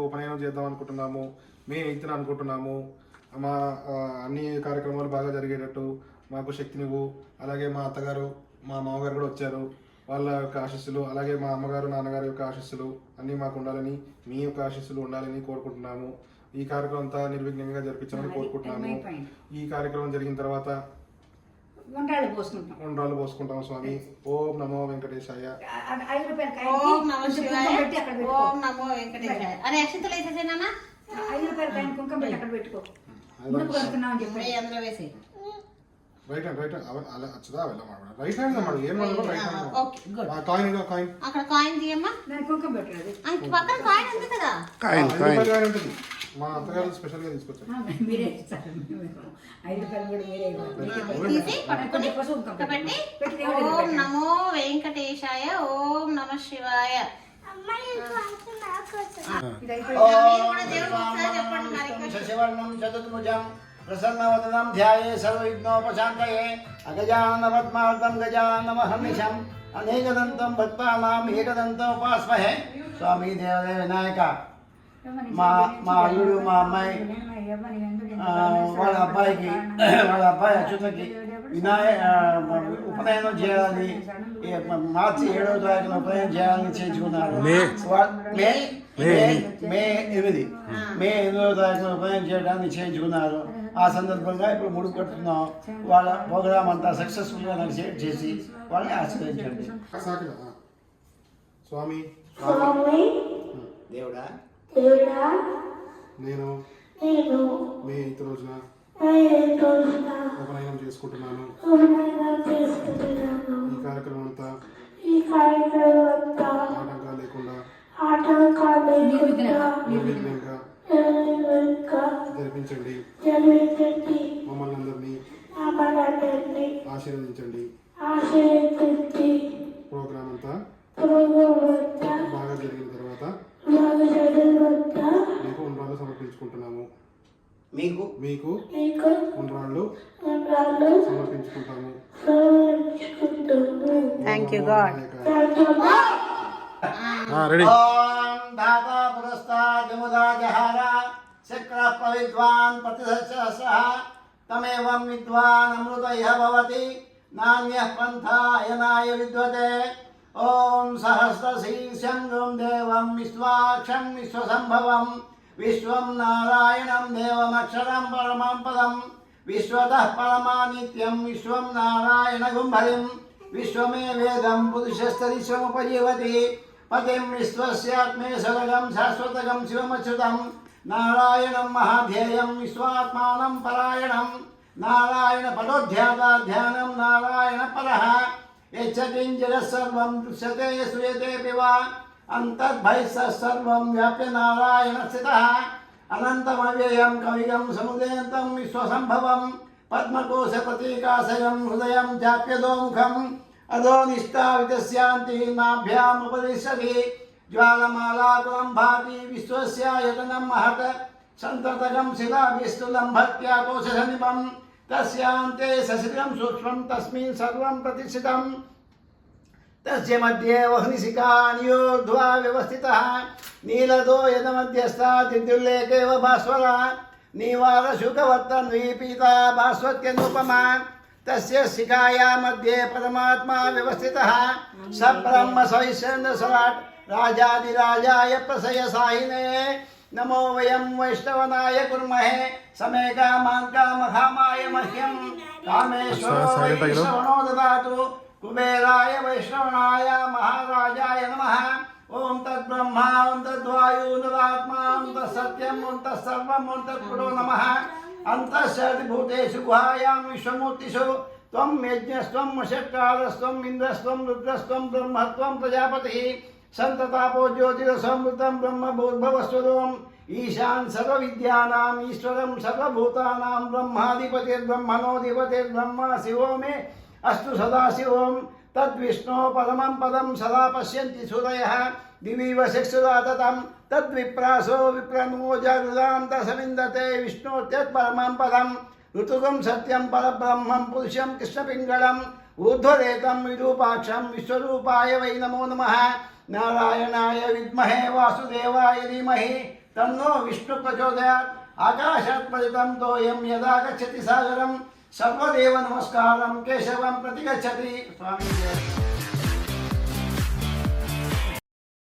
ఉపనయనం చేద్దాం అనుకుంటున్నాము. మే 8న అనుకుంటున్నాము. మా అన్ని కార్యక్రమాలు బాగా జరిగేటట్టు మాకు శక్తినివ్వు. అలాగే మా అత్తగారు మా మామగారు కూడా వచ్చారు. వాళ్ళ యొక్క ఆశీస్సులు, అలాగే మా అమ్మగారు నాన్నగారి యొక్క ఆశీస్సులు అన్నీ మాకు ఉండాలని, మీ యొక్క ఆశీస్సులు ఉండాలని కోరుకుంటున్నాము. ఈ కార్యక్రమం అంతా నిర్విఘ్నంగా జరిపించాలని కోరుకుంటున్నాము. ఈ కార్యక్రమం జరిగిన తర్వాత ఉండ్రాళ్ళు పోసుకుంటాం స్వామి. ఓం నమో వెంకటేశాయ. ఓం నమో శివాయ. ఓం నమో వెంకటేశాయ. అరే అక్షంతలు వేసేసేనా? 5 రూపాయల కాయని కుంకుమ పెట్టి అక్కడ పెట్టుకో. ముందుకు కడుతున్నామని చెప్పి అందులో వేసి రైట్ రైట్ అలా వచ్చదా వెళ్ళమాట రైట్ హ్యాండ్ అన్నమాట. ఏం మాట్లాడో రైట్ హ్యాండ్. Okay good. ఆ కాయిన్ కాయిన్ అక్కడ కాయిన్ తీయమ్మా. దాని కుంకుమ పెట్టలేదు. ఆ పక్కన కాయిన్ ఉంది కదా. కాయిన్ కాయిన్ ఉంటుంది. మా అత్తగారు స్పెషల్ గా తీసుకొచ్చారు. మీరే ఇస్తారు. 5 రూపాయలు కూడా మీరే ఇవ్వాలి. తీసి పట్టుకొని ఇక్కడ పెట్టి ఓం నమో వెంకటేశాయ. ఓం నమః శివాయ. శశివర్ణం చతుర్భుజం ప్రసన్నవదనం ధ్యాయే సర్వవిఘ్నోపశాంతయే అగజానన పద్మార్ధం గజాననమహర్నిశం అనేకదంతం భక్తానాం ఏకదంతోపాస్మహే. స్వామి దేవదేవ వినాయక, మా అల్లుడు మా అమ్మాయి వాళ్ళ అబ్బాయి అచ్యుతకి ఉపనయనం చేయాలని మార్చి 7వ తారీఖున ఉపనయనం చేయాలని చేయించుకున్నారు. మే 8వ తారీఖున ఉపనయనం చేయడానికి చేయించుకున్నారు. ఆ సందర్భంగా ఇప్పుడు ముడుపు కట్టుతున్నాం. వాళ్ళ ప్రోగ్రామ్ అంతా సక్సెస్ఫుల్గా నడిచేట్ చేసి వాళ్ళని ఆశీర్వదించండి. స్వామి దేవుడా, నేను మే 8 రోజున ఉపనయనం చేసుకుంటున్నాను. ఈ కార్యక్రమం అంతా ఆటంకాలు లేకుండా నిర్విఘ్నంగా జరిపించండి. మమ్మల్ని అందరినీ ఆశీర్వదించండి. ప్రోగ్రామ్ అంతా బాగా జరిగిన తర్వాత మీకు ఉండ్రాళ్ళు సమర్పించుకుంటున్నాము. మీకు ఉండ్రాళ్ళు సమర్పించుకుంటాము. Thank you God. రెడీ. ఓం దాతా పురస్తాద్ విముదా జహార శక్ర ప్రవిద్వాన్ ప్రతిసహస్రః తమేవం విద్వాన్ అమృత ఇహ భవతి నాన్యః పంథా అయనాయ విద్వతే. ఓం సహస్రశీర్షం దేవం విశ్వాక్షం విశ్వసంభవం విశ్వం నారాయణం దేవమక్షరం పరమం పదం విశ్వతః పరమానిత్యం విశ్వం నారాయణ గుంభరిం విశ్వమే వేదం పురుషస్తరిశ్వముపజీవతి పతిం విశ్వస్యాత్మే సర్వగం శాశ్వతగం శివమచ్యుతం నారాయణం మహాధ్యేయం విశ్వాత్మానం పరాయణం నారాయణ పదోధ్యాతా ధ్యానం నారాయణ పరః యచ్చకింజరః సర్వం దృశ్యతే శ్రూయతే వా అంతర్బహిః సర్వం వ్యాప్య నారాయణ స్థితః అనంతమవ్యయం కవిగం సముదయంతం విశ్వసంభవం పద్మకోశ ప్రతీకాశయం హృదయం చాప్యదోముఖం అదో నిష్ఠావితస్యాంతి నాభ్యాముపదిశ్యతి జ్వాలమాలాకులం భాతి విశ్వస్యాయతనం మహత్ సంతతగం శిలాభిస్తులంభత్యాకోశనిపం తస్యాంతే సశిరం సూక్ష్మం తస్మిన్ సర్వం ప్రతిష్ఠితం తస్య మధ్యే వహ్నిశిఖా నియోర్ధ్వా వ్యవస్థితః నీలదో యదమధ్యస్థా దిద్యుల్లేకేవ భాస్వర నీవార శుకవర్తన్వీ పీతా భాస్వత్యనుపమా తస్య శిఖాయా మధ్యే పరమాత్మా వ్యవస్థితః స బ్రహ్మ సవిశ్వేంద్ర సరాట్ రాజాదిరాజాయ ప్రసయసాయినే నమో వయం వైష్ణవనాయ కుర్మహే సమే కామాన్ కామకామాయ మహ్యం కామేశ్వరో వైష్ణవనో దదాతు కుబేరాయ వైష్ణవనాయ మహారాజాయ నమః. ఓం తద్బ్రహ్మ ఓం తద్వాయు తదాత్మా ఓం తత్సత్యం ఓం తత్సర్వం ఓం తత్పురో నమః. అంతఃశక్తిభూతేషు గుహాయాం విశ్వమూర్తిషు త్వం యజ్ఞస్త్వం వషట్కారస్త్వం ఇంద్రస్త్వం రుద్రస్త్వం బ్రహ్మత్వం ప్రజాపతిః సంతతాపో జ్యోతిరసంవృతం బ్రహ్మభూర్భవస్వరూపం ఈశాన్ సర్వవిద్యానాం ఈశ్వరం సర్వభూతానాం బ్రహ్మాధిపతిర్బ్రహ్మణోధిపతిర్బ్రహ్మ శివో మే అస్తు సదాశివం. తద్విష్ణో పరమం పదం సదా పశ్యంతి సూరయః దివీవ చక్షురాతతం తద్విప్రాసో విప్రమో జాగృతాం తసవిందతే విష్ణోత్యత్పరమం పదం ఋతుగం సత్యం పరబ్రహ్మం పురుషం కృష్ణపింగళం ఊర్ధ్వరేతం విరూపాక్షం విశ్వరూపాయ వై నమో నమః. నారాయణాయ విద్మహే వాసుదేవాయ ధీమహి తన్నో విష్ణు ప్రచోదయాత్. ఆకాశాత్ పతితం తోయం యదా గచ్చతి సాగరం సర్వదేవ నమస్కారం కేశవం ప్రతి గచ్చతి. స్వామి